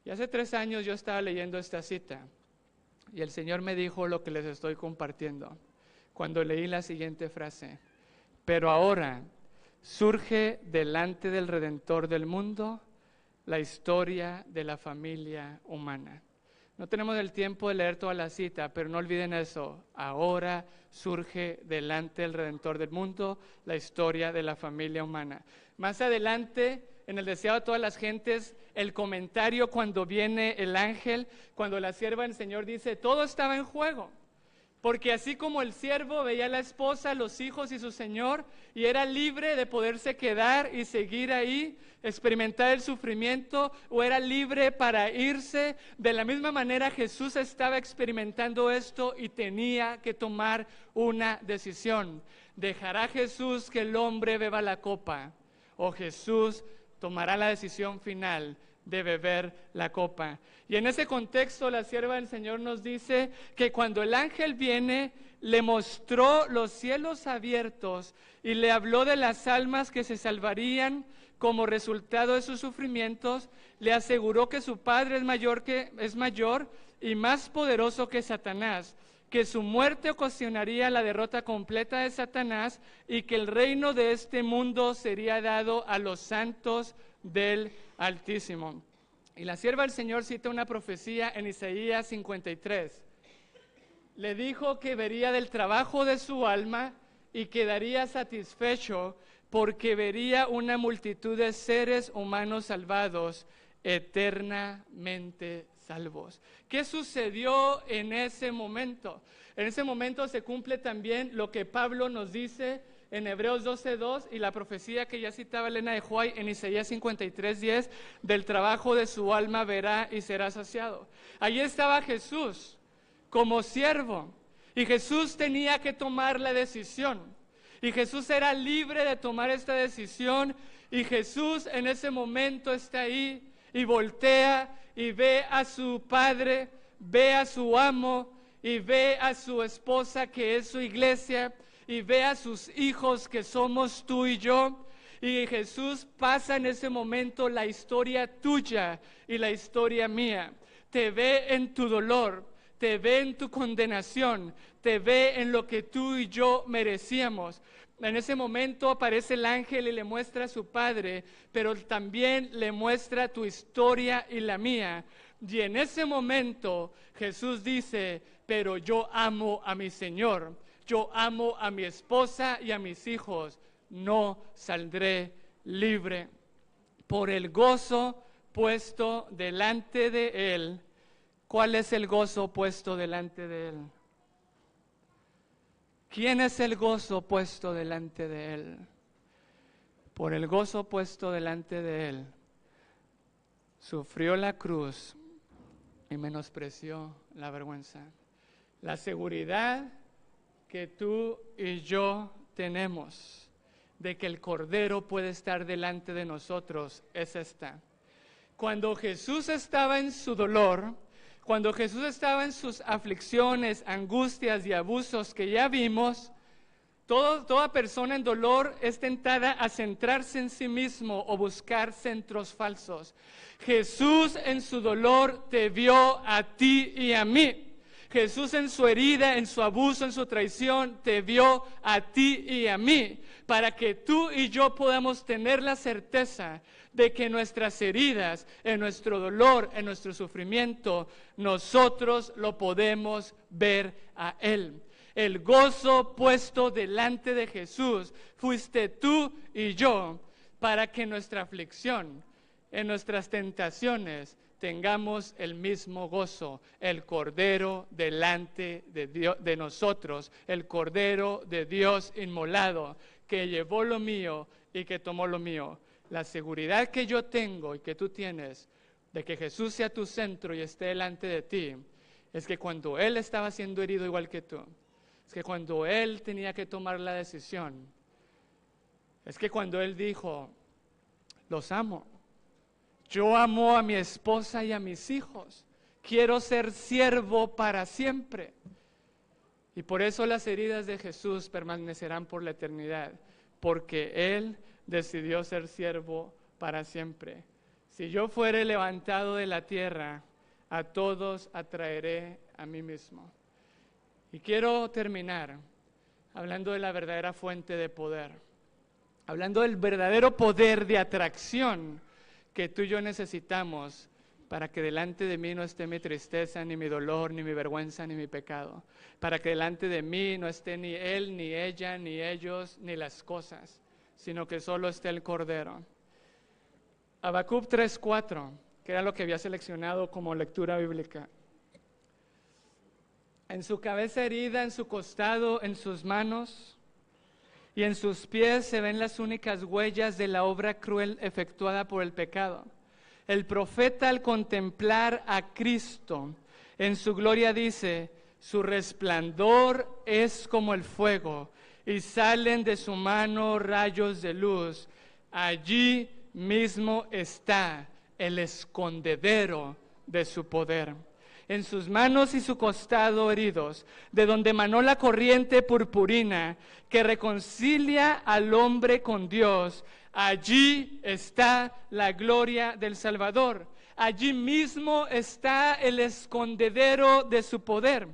Y hace 3 años yo estaba leyendo esta cita y el Señor me dijo lo que les estoy compartiendo cuando leí la siguiente frase: pero ahora surge delante del Redentor del mundo la historia de la familia humana. No tenemos el tiempo de leer toda la cita, pero no olviden eso. Ahora surge delante del Redentor del mundo la historia de la familia humana. Más adelante, en el deseado de todas las gentes, el comentario cuando viene el ángel, cuando la sierva del Señor dice, todo estaba en juego. Porque así como el siervo veía a la esposa, los hijos y su señor, y era libre de poderse quedar y seguir ahí, experimentar el sufrimiento, o era libre para irse, de la misma manera Jesús estaba experimentando esto y tenía que tomar una decisión. ¿Dejará Jesús que el hombre beba la copa? ¿O Jesús tomará la decisión final de beber la copa? Y en ese contexto la sierva del Señor nos dice que cuando el ángel viene, le mostró los cielos abiertos y le habló de las almas que se salvarían como resultado de sus sufrimientos. Le aseguró que su Padre es mayor y más poderoso que Satanás, que su muerte ocasionaría la derrota completa de Satanás y que el reino de este mundo sería dado a los santos del Altísimo. Y la sierva del Señor cita una profecía en Isaías 53. Le dijo que vería del trabajo de su alma y quedaría satisfecho porque vería una multitud de seres humanos salvados, eternamente salvos. ¿Qué sucedió en ese momento? En ese momento se cumple también lo que Pablo nos dice en Hebreos 12:2 y la profecía que ya citaba Elena de White en Isaías 53:10, del trabajo de su alma verá y será saciado. Allí estaba Jesús como siervo y Jesús tenía que tomar la decisión y Jesús era libre de tomar esta decisión y Jesús en ese momento está ahí y voltea y ve a su Padre, ve a su amo y ve a su esposa que es su iglesia y ve a sus hijos que somos tú y yo. Y Jesús pasa en ese momento la historia tuya y la historia mía. Te ve en tu dolor, te ve en tu condenación, te ve en lo que tú y yo merecíamos. En ese momento aparece el ángel y le muestra a su Padre, pero también le muestra tu historia y la mía. Y en ese momento Jesús dice, pero yo amo a mi Señor, yo amo a mi esposa y a mis hijos, no saldré libre. Por el gozo puesto delante de Él. ¿Cuál es el gozo puesto delante de Él? ¿Quién es el gozo puesto delante de Él? Por el gozo puesto delante de Él, sufrió la cruz y menospreció la vergüenza. La seguridad que tú y yo tenemos de que el Cordero puede estar delante de nosotros es esta. Cuando Jesús estaba en su dolor, cuando Jesús estaba en sus aflicciones, angustias y abusos que ya vimos, toda persona en dolor es tentada a centrarse en sí mismo o buscar centros falsos. Jesús en su dolor te vio a ti y a mí. Jesús en su herida, en su abuso, en su traición, te vio a ti y a mí, para que tú y yo podamos tener la certeza de que nuestras heridas, en nuestro dolor, en nuestro sufrimiento, nosotros lo podemos ver a Él. El gozo puesto delante de Jesús fuiste tú y yo, para que en nuestra aflicción, en nuestras tentaciones, tengamos el mismo gozo, el Cordero delante de Dios, de nosotros, el Cordero de Dios inmolado, que llevó lo mío y que tomó lo mío. La seguridad que yo tengo y que tú tienes de que Jesús sea tu centro y esté delante de ti, es que cuando Él estaba siendo herido igual que tú, es que cuando Él tenía que tomar la decisión, es que cuando Él dijo, los amo, yo amo a mi esposa y a mis hijos, quiero ser siervo para siempre. Y por eso las heridas de Jesús permanecerán por la eternidad, porque Él decidió ser siervo para siempre. Si yo fuere levantado de la tierra, a todos atraeré a mí mismo. Y quiero terminar hablando de la verdadera fuente de poder, hablando del verdadero poder de atracción que tú y yo necesitamos para que delante de mí no esté mi tristeza, ni mi dolor, ni mi vergüenza, ni mi pecado, para que delante de mí no esté ni él, ni ella, ni ellos, ni las cosas, sino que solo esté el Cordero. Habacuc 3:4, que era lo que había seleccionado como lectura bíblica. En su cabeza herida, en su costado, en sus manos y en sus pies se ven las únicas huellas de la obra cruel efectuada por el pecado. El profeta, al contemplar a Cristo en su gloria, dice: su resplandor es como el fuego y salen de su mano rayos de luz. Allí mismo está el escondedero de su poder. En sus manos y su costado heridos, de donde emanó la corriente purpurina que reconcilia al hombre con Dios, allí está la gloria del Salvador. Allí mismo está el escondedero de su poder.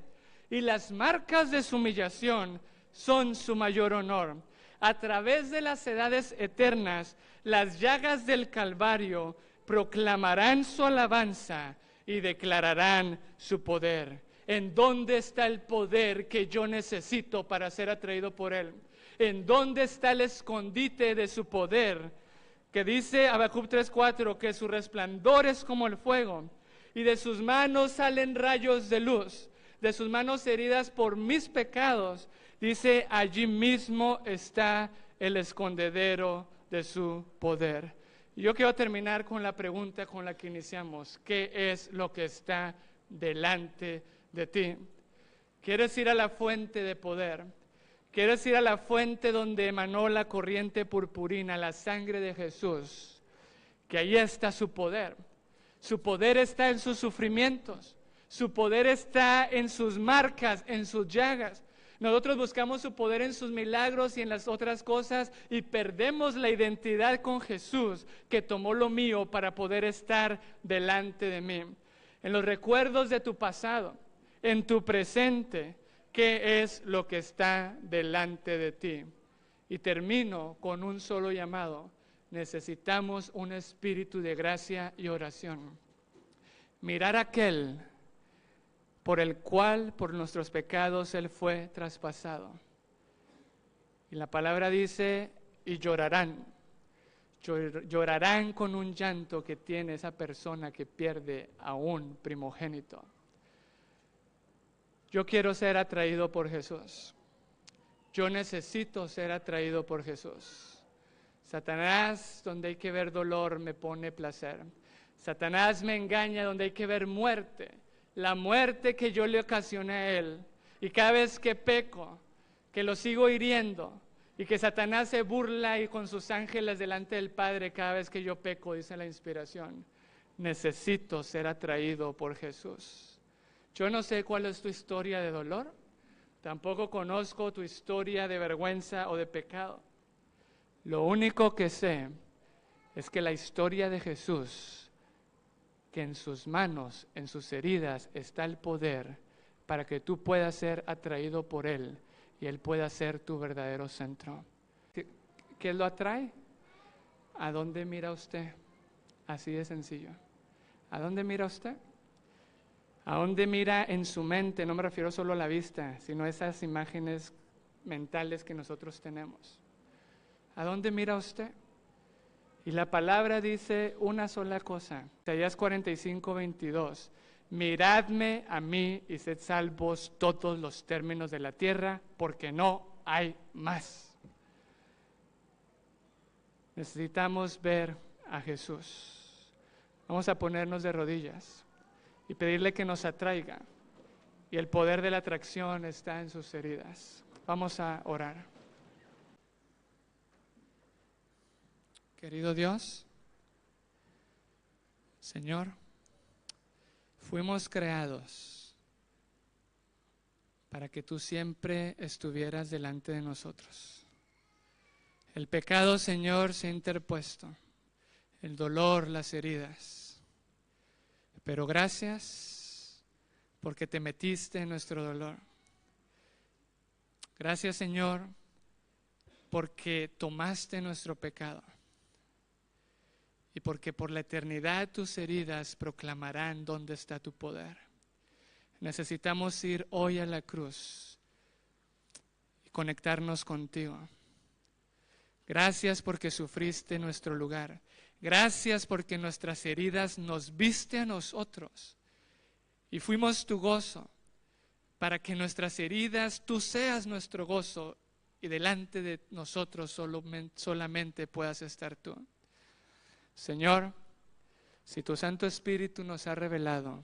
Y las marcas de su humillación son su mayor honor. A través de las edades eternas, las llagas del Calvario proclamarán su alabanza y declararán su poder. ¿En dónde está el poder que yo necesito para ser atraído por Él? ¿En dónde está el escondite de su poder? Que dice Habacuc 3:4 que su resplandor es como el fuego y de sus manos salen rayos de luz. De sus manos heridas por mis pecados, dice, allí mismo está el escondedero de su poder. Y yo quiero terminar con la pregunta con la que iniciamos: ¿qué es lo que está delante de ti? ¿Quieres ir a la fuente de poder? ¿Quieres ir a la fuente donde emanó la corriente purpurina, la sangre de Jesús? Que ahí está su poder. Su poder está en sus sufrimientos. Su poder está en sus marcas, en sus llagas. Nosotros buscamos su poder en sus milagros y en las otras cosas y perdemos la identidad con Jesús, que tomó lo mío para poder estar delante de mí. En los recuerdos de tu pasado, en tu presente, ¿qué es lo que está delante de ti? Y termino con un solo llamado. Necesitamos un espíritu de gracia y oración. Mirar a aquel por el cual, por nuestros pecados, Él fue traspasado. Y la palabra dice, y llorarán. Llorarán con un llanto que tiene esa persona que pierde a un primogénito. Yo quiero ser atraído por Jesús. Yo necesito ser atraído por Jesús. Satanás, donde hay que ver dolor, me pone placer. Satanás me engaña donde hay que ver muerte. La muerte que yo le ocasioné a él. Y cada vez que peco, que lo sigo hiriendo, y que Satanás se burla y con sus ángeles delante del Padre cada vez que yo peco, dice la inspiración. Necesito ser atraído por Jesús. Yo no sé cuál es tu historia de dolor. Tampoco conozco tu historia de vergüenza o de pecado. Lo único que sé es que la historia de Jesús, que en sus manos, en sus heridas, está el poder para que tú puedas ser atraído por Él y Él pueda ser tu verdadero centro. ¿Qué lo atrae? ¿A dónde mira usted? Así de sencillo. ¿A dónde mira usted? ¿A dónde mira en su mente? No me refiero solo a la vista, sino a esas imágenes mentales que nosotros tenemos. ¿A dónde mira usted? Y la palabra dice una sola cosa, Isaías 45:22, miradme a mí y sed salvos todos los términos de la tierra, porque no hay más. Necesitamos ver a Jesús. Vamos a ponernos de rodillas y pedirle que nos atraiga. Y el poder de la atracción está en sus heridas. Vamos a orar. Querido Dios, Señor, fuimos creados para que tú siempre estuvieras delante de nosotros. El pecado, Señor, se ha interpuesto, el dolor, las heridas. Pero gracias porque te metiste en nuestro dolor. Gracias, Señor, porque tomaste nuestro pecado. Y porque por la eternidad tus heridas proclamarán dónde está tu poder. Necesitamos ir hoy a la cruz y conectarnos contigo. Gracias porque sufriste en nuestro lugar. Gracias porque nuestras heridas nos viste a nosotros y fuimos tu gozo, para que nuestras heridas tú seas nuestro gozo y delante de nosotros solamente puedas estar tú. Señor, si tu Santo Espíritu nos ha revelado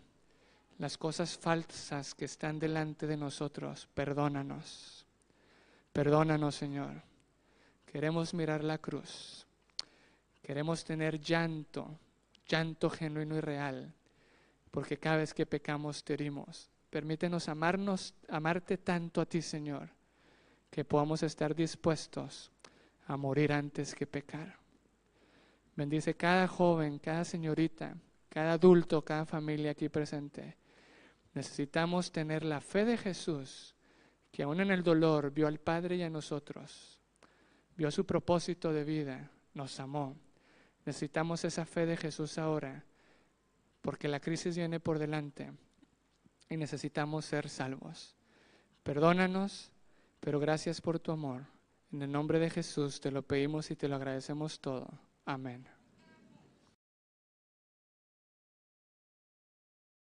las cosas falsas que están delante de nosotros, perdónanos. Perdónanos, Señor. Queremos mirar la cruz. Queremos tener llanto genuino y real, porque cada vez que pecamos te herimos. Permítenos amarte tanto a ti, Señor, que podamos estar dispuestos a morir antes que pecar. Bendice cada joven, cada señorita, cada adulto, cada familia aquí presente. Necesitamos tener la fe de Jesús, que aún en el dolor vio al Padre y a nosotros, vio su propósito de vida, nos amó. Necesitamos esa fe de Jesús ahora, porque la crisis viene por delante y necesitamos ser salvos. Perdónanos, pero gracias por tu amor. En el nombre de Jesús te lo pedimos y te lo agradecemos todo. Amén.